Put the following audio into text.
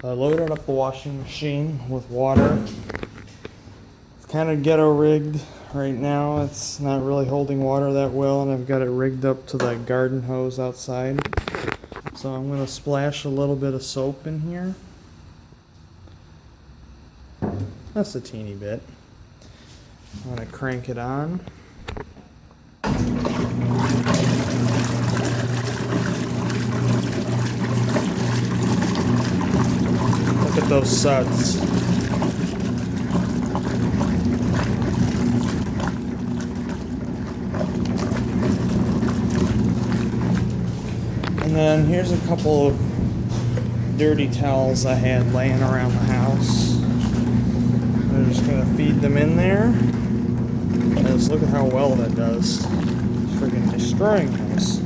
I loaded up the washing machine with water. It's kind of ghetto rigged right now. It's not really holding water that well, and I've got it rigged up to the garden hose outside. So I'm going to splash a little bit of soap in here. That's a teeny bit. I'm going to crank it on. Look at those suds. And then here's a couple of dirty towels I had laying around the house. I'm just going to feed them in there. And just look at how well that does. It's freaking destroying those.